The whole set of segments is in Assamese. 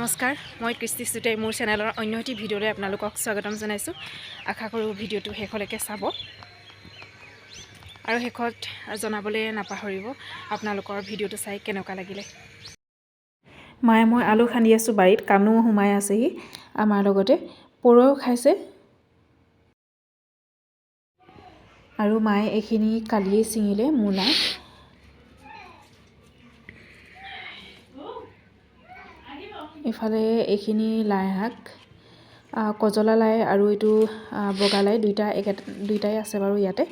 নমস্কাৰ, মই কৃষ্টি চুতে মোৰ চেনেলৰ অন্য এটি ভিডিঅ'লৈ আপোনালোকক স্বাগতম জনাইছোঁ। আশা কৰোঁ ভিডিঅ'টো শেষলৈকে চাব আৰু শেষত জনাবলৈ নাপাহৰিব আপোনালোকৰ ভিডিঅ'টো চাই কেনেকুৱা লাগিলে। মায়ে মই আলু খান্দি আছোঁ বাৰীত, কামো সোমাই আছেহি আমাৰ লগতে, পৰুৱাও খাইছে আৰু মায়ে এইখিনি কালিয়ে ছিঙিলে মূলা। ইফালে এইখিনি লাই শাক, কজলা লাই আৰু এইটো বগা লাই দুইটাই আছে বাৰু ইয়াতে।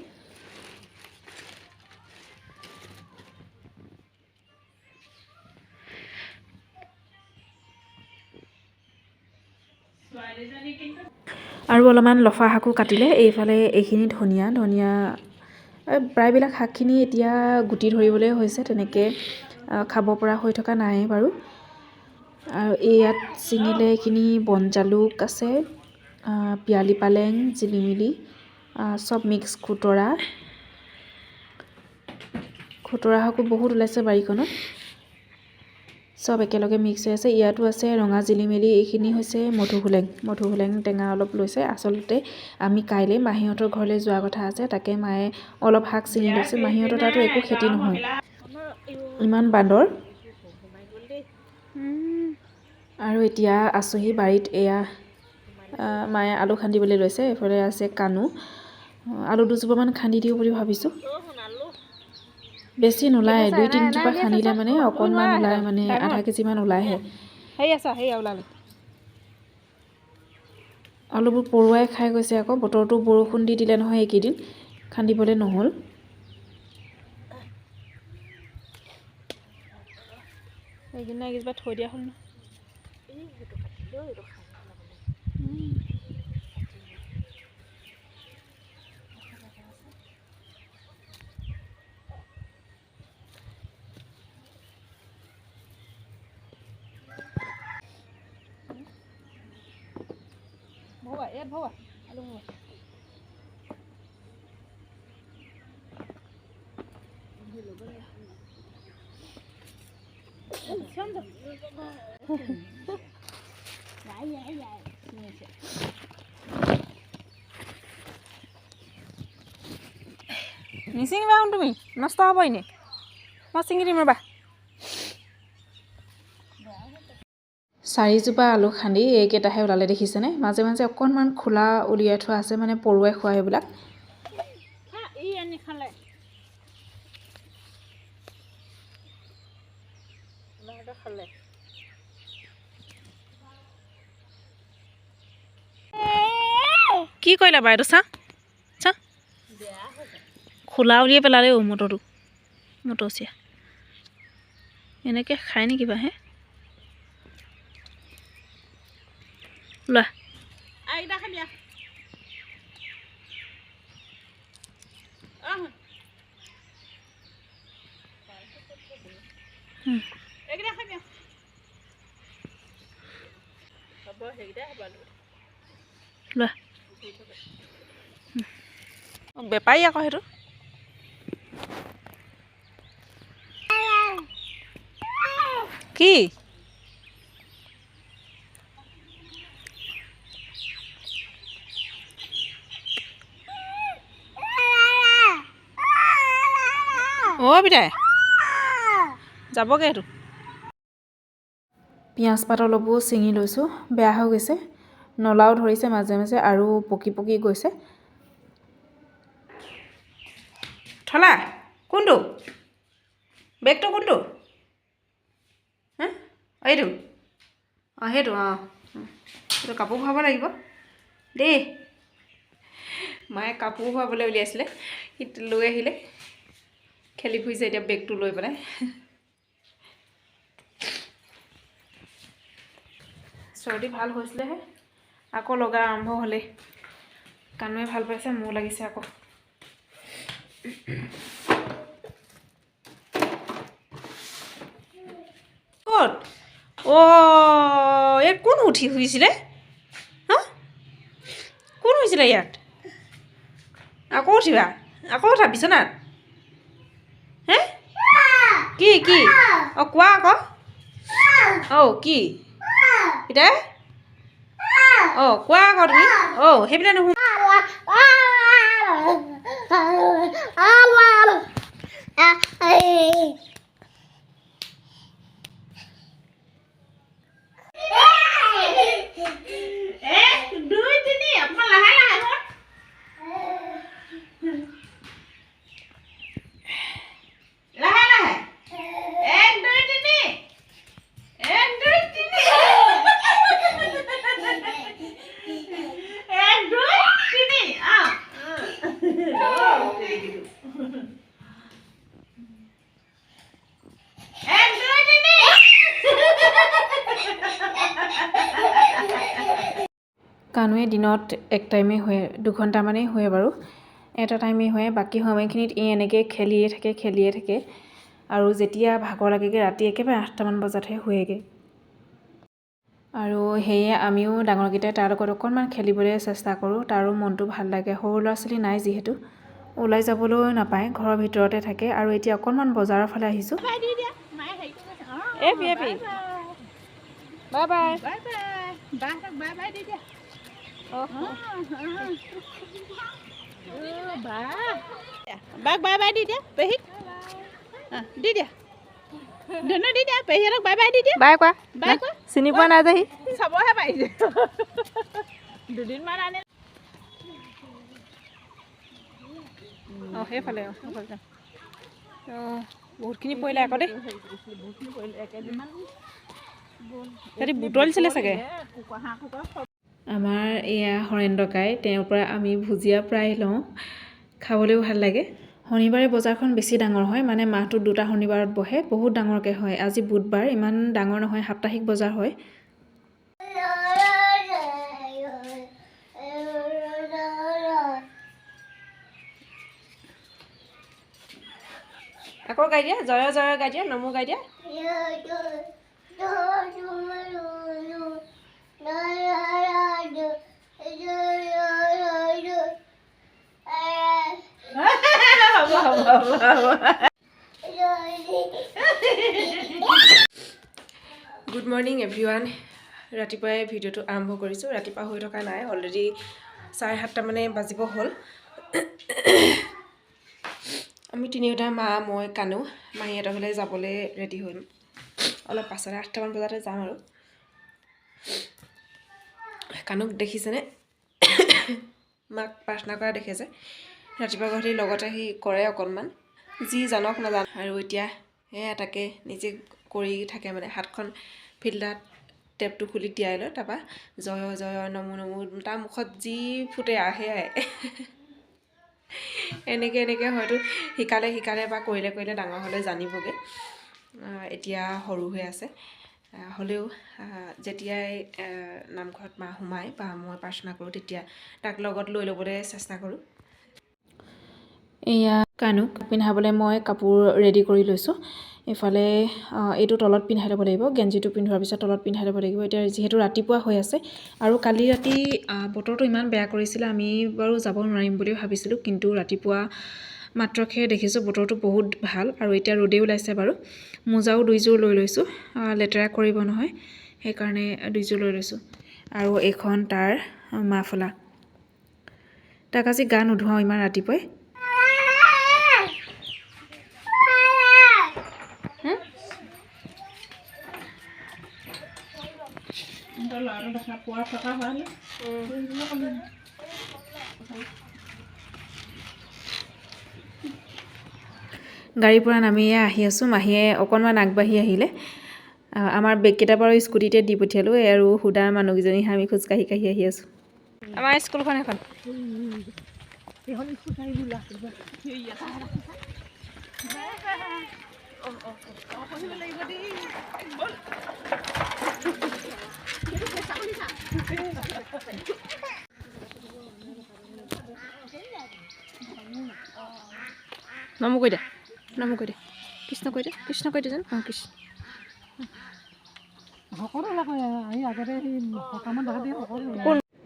আৰু অলপমান লফা শাকো কাটিলে। এইফালে এইখিনি ধনিয়া প্ৰায়বিলাক শাকখিনি এতিয়া গুটি ধৰিবলৈ হৈছে, তেনেকৈ খাব পৰা হৈ থকা নাই বাৰু। আৰু ইয়াত ছিঙিলে এইখিনি বন জালুক আছে, পিয়ালি পালেং, জিলিমিলি চব মিক্স, খুতৰা শাকো বহুত ওলাইছে বাৰীখনত, চব একেলগে মিক্স হৈ আছে। ইয়াতো আছে ৰঙা জিলিমিলি, এইখিনি হৈছে মধুসোলেং টেঙা অলপ লৈছে। আচলতে আমি কাইলৈ মাহীহঁতৰ ঘৰলৈ যোৱা কথা আছে, তাকে মায়ে অলপ শাক ছিঙি লৈছে। মাহীহঁতৰ তাতো একো খেতি নহয়, ইমান বান্দৰ। আৰু এতিয়া আছোহি বাৰীত। এয়া মায়ে আলু খান্দিবলৈ লৈছে। এইফালে আছে কাণু, আলু দুজোপামান খান্দি দিওঁ বুলি ভাবিছোঁ। বেছি নোলায়, 2-3 জোপা খান্দিলে মানে অকণমান ওলায়, মানে আধা কেজিমান ওলায়হে। আলুবোৰ পৰুৱাই খাই গৈছে আকৌ, বতৰটো বৰষুণ দি দিলে নহয় এইকেইদিন, খান্দিবলৈ নহ'ল। এইকেইজোপা থৈ দিয়া হ'ল ন। নিচিঙিবা তুমি, নষ্ট হ'ব এনেই, মই ছিঙি দিম ৰ'বা। 4 জোপা আলু খান্দি এইকেইটাহে ওলালে, দেখিছেনে? মাজে মাজে অকণমান খোলা উলিয়াই থোৱা আছে, মানে পৰুৱাই খোৱা এইবিলাক। কি কৰিলা বাইদেউ? চা খোলা উলিয়াই পেলালে মটৰচিয়া এনেকৈ খায় নেকি বা? লোৱা লোৱা, বেপাৰী আকৌ সেইটো। কি বিদায় যাবগৈ সেইটো। পিঁয়াজ পাত অলপো ছিঙি লৈছোঁ, বেয়া হৈ গৈছে, নলাও ধৰিছে মাজে মাজে আৰু পকি গৈছে। থলা কোনটো? বেগটো কোনটো? এইটো? সেইটো এইটো কাপোৰ ভৰাব লাগিব দেই। মায়ে কাপোৰ ভৰাবলৈ উলিয়াইছিলে, সি লৈ আহিলে, খেলি ফুৰিছে এতিয়া বেগটো লৈ পেলাই। চৰ্দি ভাল হৈছিলেহে, আকৌ লগা আৰম্ভ হ'লেই। কাণুৱে ভাল পাইছে, মোৰ লাগিছে আকৌ। ক'ত? ইয়াত কোন উঠি শুইছিলে? কোন হৈছিলে ইয়াত? আকৌ উঠিবা? আকৌ উঠা বিচনাত? হে কি কোৱা আকৌ। কি পিতাই কোৱা আকৌ তুমি সেইপিনে নুশু কানুৱে দিনত এক টাইমেই শুৱে 2 ঘণ্টামানেই শুৱে বাৰু এটা টাইমেই শুৱে বাকী সময়খিনিত এনেকৈ খেলিয়ে থাকে আৰু যেতিয়া ভাগৰ লাগেগৈ ৰাতি একেবাৰে 8টামান বজাতহে শুৱেগৈ আৰু সেয়ে আমিও ডাঙৰকেইটাই তাৰ লগত অকণমান খেলিবলৈ চেষ্টা কৰোঁ তাৰো মনটো ভাল লাগে সৰু ল'ৰা ছোৱালী নাই যিহেতু ওলাই যাবলৈও নাপায় ঘৰৰ ভিতৰতে থাকে আৰু এতিয়া অকণমান বজাৰৰ ফালে আহিছোঁ বাক বাই বাই দি দিয়া পেহীক দি দিয়া ধুনু দি দিয়া পেহীহঁতক বাই বাই দি দিয়া বাই কোৱা চিনি পোৱা নাই যাহি চাবহে পাৰিছে দুদিনমান আনি সেইফালে বহুতখিনি পৰিলে আকৌ দেই সিহঁতি বুটলিছিলে চাগে আমাৰ এয়া হৰেন্দ্ৰ কাই তেওঁৰ পৰা আমি ভুজিয়া প্ৰায় লওঁ খাবলৈও ভাল লাগে শনিবাৰে বজাৰখন বেছি ডাঙৰ হয় মানে মাহটোত 2টা শনিবাৰত বহে বহুত ডাঙৰকৈ হয় আজি বুধবাৰ ইমান ডাঙৰ নহয় সাপ্তাহিক বজাৰ হয় আকৌ গাই দিয়া জয় জয় গাই দিয়া নমো গাই দিয়া গুড মৰ্ণিং এভৰিৱান ৰাতিপুৱাই ভিডিঅ'টো আৰম্ভ কৰিছোঁ ৰাতিপুৱা হৈ থকা নাই অলৰেডি 7:30 মানে বাজিব হ'ল আমি তিনিওটা মা মই কানু মাহীহঁতৰ ঘৰলৈ যাবলৈ ৰেডি হ'ম অলপ পাছতে 8টামান বজাতে যাম আৰু কানুক দেখিছেনে মাক প্ৰাৰ্থনা কৰা দেখে যে ৰাতিপুৱা গধূলি লগতে সি কৰে অকণমান যি জানক নাজান আৰু এতিয়া সেয়া তাকে নিজে কৰি থাকে মানে হাতখন ফিল্টাৰত টেপটো খুলি তিয়াই লয় তাৰপৰা জয় জয় নমো নমো তাৰ মুখত যি ফুটে সেয়াই এনেকৈ হয়তো শিকালে বা কৰিলে ডাঙৰ হ'লে জানিবগৈ এতিয়া সৰু হৈ আছে হ'লেও যেতিয়াই নামঘৰত মা সোমায় বা মই প্ৰাৰ্থনা কৰোঁ তেতিয়া তাক লগত লৈ ল'বলৈ চেষ্টা কৰোঁ এয়া কানুক পিন্ধাবলৈ মই কাপোৰ ৰেডি কৰি লৈছোঁ ইফালে এইটো তলত পিন্ধাই ল'ব লাগিব গেঞ্জিটো পিন্ধোৱাৰ পিছত তলত পিন্ধাই ল'ব লাগিব এতিয়া যিহেতু ৰাতিপুৱা হৈ আছে আৰু কালি ৰাতি বতৰটো ইমান বেয়া কৰিছিলে আমি বাৰু যাব নোৱাৰিম বুলি ভাবিছিলোঁ কিন্তু ৰাতিপুৱা মাত্ৰকে দেখিছোঁ বতৰটো বহুত ভাল আৰু এতিয়া ৰ'দেই ওলাইছে বাৰু মোজাও 2যোৰ লৈ লৈছোঁ লেতেৰা কৰিব নহয় সেইকাৰণে 2যোৰ লৈ লৈছোঁ আৰু এইখন তাৰ মাফলা তাক আজি গা নোধোৱাওঁ ইমান ৰাতিপুৱাই গাড়ীৰ পৰা নামিয়ে আহি আছোঁ মাহীয়ে অকণমান আগবাঢ়ি আহিলে আমাৰ বেগকেইটা বাৰু স্কুটিতে দি পঠিয়ালোঁ আৰু সুদা মানুহকেইজনী আমি খোজকাঢ়ি আহি আছোঁ আমাৰ স্কুলখন এখন নমো কৈ দে কৃষ্ণ কৈ দে যেন কৃষ্ণ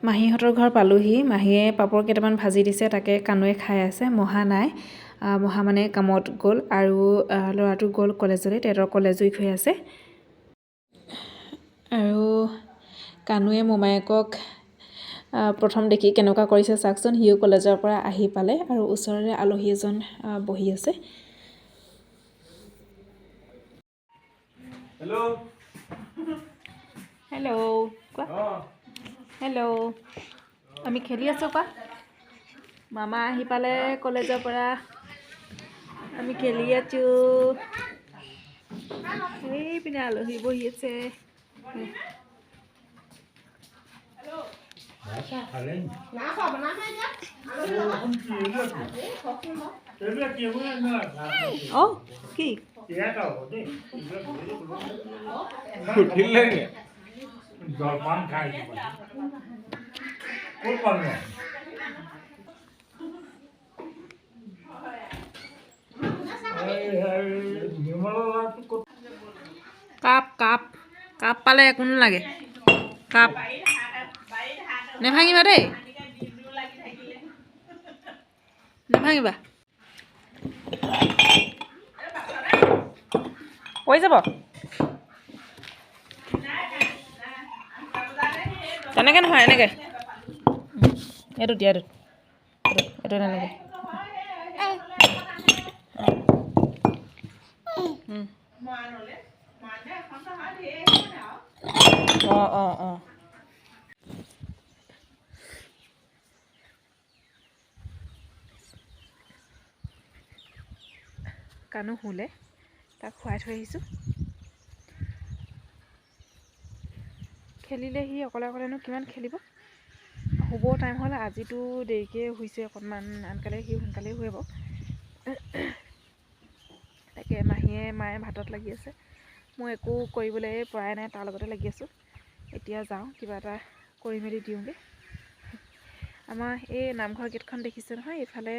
মাহীহঁতৰ ঘৰ পালোহি মাহীয়ে পাপৰ কেইটামান ভাজি দিছে তাকে কানুৱে খাই আছে মহা নাই মহা মানে কামত গ'ল আৰু ল'ৰাটো গ'ল কলেজলৈ তেহেঁতৰ কলেজ উইক হৈ আছে আৰু কানুৱে মোমায়েকক প্ৰথম দেখি কেনেকুৱা কৰিছে চাওকচোন। সিও কলেজৰ পৰা আহি পালে আৰু ওচৰৰে আলহী এজন বহি আছে। হেল্ল' হেল্ল' কোৱা। হেল্ল' আমি খেলি আছোঁ কোৱা। মামা আহি পালে কলেজৰ পৰা, আমি খেলি আছোঁ। এইপিনে আলহী বহি আছে। অঁ কি জলপান খাই কাপ কাপ কাপ পালে একো নালাগে। কাপ নেভাঙিবা দেই, নেভাঙিবা, পৰি যাব। তেনেকৈ নহয়, এনেকৈ এইটো দিয়া, এইটো তেনেকৈ। অঁ অঁ অঁ কানো শুলে, তাক শুৱাই থৈ আহিছোঁ। খেলিলে সি অকলে অকলেনো কিমান খেলিব। শুব টাইম হ'ল, আজিতো দেৰিকৈ শুইছে অকণমান, আনকালে সি সোনকালেই শুৱে বাৰু। তাকে মায়ে ভাতত লাগি আছে, মই একো কৰিবলৈ পৰাই নাই, তাৰ লগতে লাগি আছোঁ। এতিয়া যাওঁ কিবা এটা কৰি মেলি দিওঁগৈ। আমাৰ এই নামঘৰ গেটখন দেখিছে নহয়, এইফালে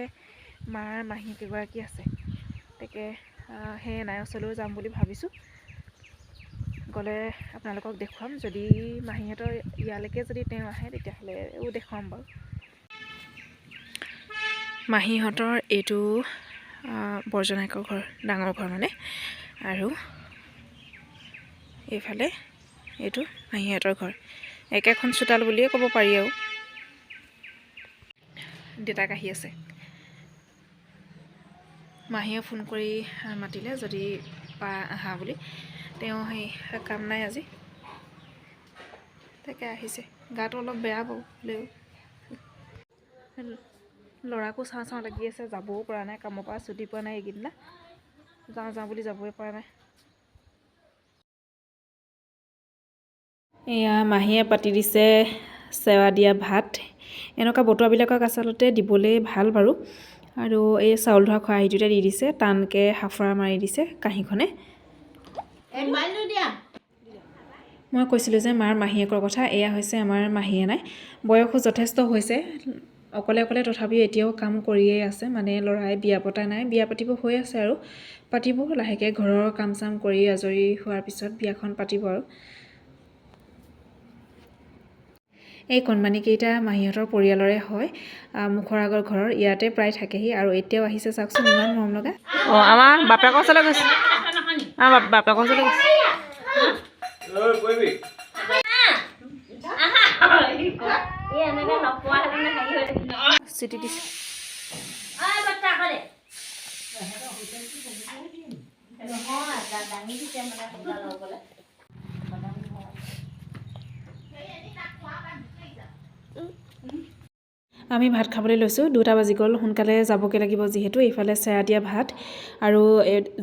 মাৰ মাহীয়েক এগৰাকী আছে। তাকে সেই এনাই ওচৰলৈও যাম বুলি ভাবিছোঁ। গ'লে আপোনালোকক দেখুৱাম। যদি মাহীহঁতৰ ইয়ালৈকে যদি তেওঁ আহে তেতিয়াহ'লেও দেখুৱাম বাৰু। মাহীহঁতৰ এইটো বৰজনাইকৰ ঘৰ, ডাঙৰ ঘৰ মানে, আৰু এইফালে এইটো মাহীহঁতৰ ঘৰ। একেখন চোতাল বুলিয়ে ক'ব পাৰি আৰু। দেউতাক আহি আছে। মাহীয়ে ফোন কৰি মাতিলে যদি আহা বুলি, তেওঁ সেই কাম নাই আজি, তাকে আহিছে। গাটো অলপ বেয়া হ'লেও ল'ৰাকো চাওঁ চাওঁ লাগি আছে, যাবও পৰা নাই, কামৰ পৰা ছুটি পোৱা নাই এইকেইদিনা। যাওঁ বুলি যাবই পৰা নাই। এয়া মাহীয়ে পাতি দিছে চেৱা দিয়া ভাত। এনেকুৱা বতৰবিলাকক আচলতে দিবলৈ ভাল বাৰু। আৰু এই চাউল ধোৱা খৰাহিটোতে দি দিছে, টানকৈ সাফৰা মাৰি দিছে কাঁহীখনে। মই কৈছিলোঁ যে মাৰ মাহীয়েকৰ কথা, এয়া হৈছে আমাৰ মাহীয়ে নাই। বয়সো যথেষ্ট হৈছে, অকলে অকলে তথাপিও এতিয়াও কাম কৰিয়ে আছে। মানে ল'ৰাই বিয়া পতা নাই, বিয়া পাতিব হৈ আছে আৰু, পাতিব লাহেকৈ। ঘৰৰ কাম চাম কৰি আজৰি হোৱাৰ পিছত বিয়াখন পাতিব আৰু। এই কণমানিকেইটা মাহীহঁতৰ পৰিয়ালৰে হয়, মুখৰ আগৰ ঘৰৰ, ইয়াতে প্ৰায় থাকেহি। আৰু এতিয়াও আহিছে চাওকচোন, ইমান মৰম লগা। অঁ আমাৰ বাপেকৰ ওচৰলৈ গৈছে, আমাৰ বাপেকৰ ওচৰলৈ গৈছে। চিটি দিছে। আমি ভাত খাবলৈ লৈছোঁ, 2টা বাজি গ'ল, সোনকালে যাবগৈ লাগিব যিহেতু। এইফালে চেৱা দিয়া ভাত আৰু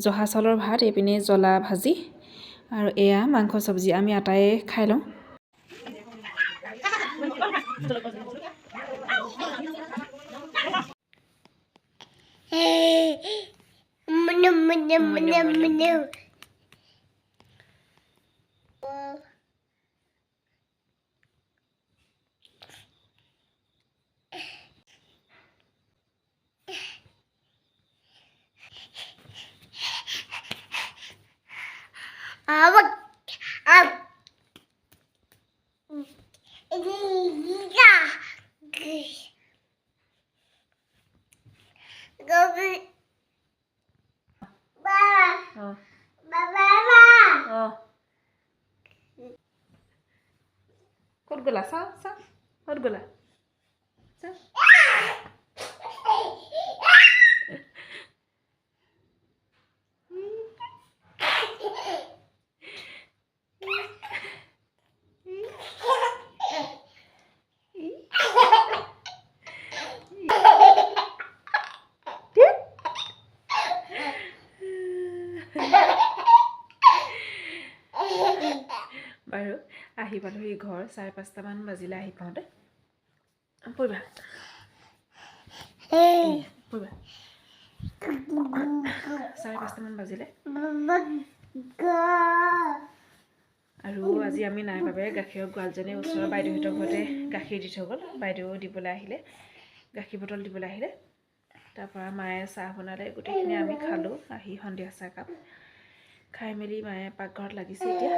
জহা চাউলৰ ভাত, এইপিনে জ্বলা ভাজি, আৰু এয়া মাংস চব্জি। আমি আটায়ে খাই লওঁ। ক'ত গ'লা চা চা ক'ত গ'লা চা বাৰু আহি পালোহি ঘৰ 5:30মান বাজিলে আহি পাওঁতে পৰিবা পৰিবা 5:30মান বাজিলে আৰু আজি আমি নাই বাবে গাখীৰৰ গোৱালজনী ওচৰৰ বাইদেউহঁতৰ ঘৰতে গাখীৰ দি থৈ গ'ল বাইদেউ দিবলৈ আহিলে গাখীৰ বটল দিবলৈ আহিলে তাৰপৰা মায়ে চাহ বনালে গোটেইখিনি আমি খালোঁ আহি সন্ধিয়া চাহ কাপ খাই মেলি মায়ে পাকঘৰত লাগিছে এতিয়া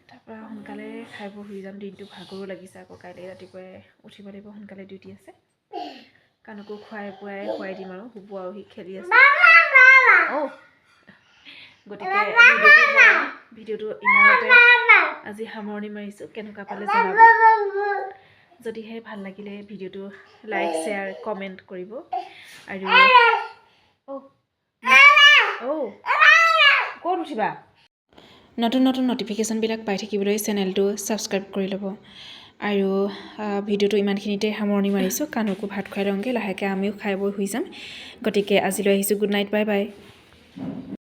তাৰপৰা সোনকালে খাই বৈ শুই যাম দিনটো ভাগৰো লাগিছে আকৌ কাইলৈ ৰাতিপুৱাই উঠিব লাগিব সোনকালে ডিউটি আছে কানুকো খুৱাই দিম আৰু শুব আৰু সি খেলি আছে গতিকে ভিডিঅ'টো ইমানতে আজি সামৰণি মাৰিছোঁ কেনেকুৱা পালে জনাব যদিহে ভাল লাগিলে ভিডিঅ'টো লাইক শ্বেয়াৰ কমেণ্ট কৰিব আৰু ক'ত উঠিবা নতুন নতুন ন'টিফিকেশ্যনবিলাক পাই থাকিবলৈ চেনেলটো ছাবস্ক্ৰাইব কৰি ল'ব আৰু ভিডিঅ'টো ইমানখিনিতে সামৰণি মাৰিছোঁ কানুকো ভাত খুৱাই লওঁগৈ লাহেকৈ আমিও খাই বৈ শুই যাম গতিকে আজিলৈ আহিছোঁ গুড নাইট বাই বাই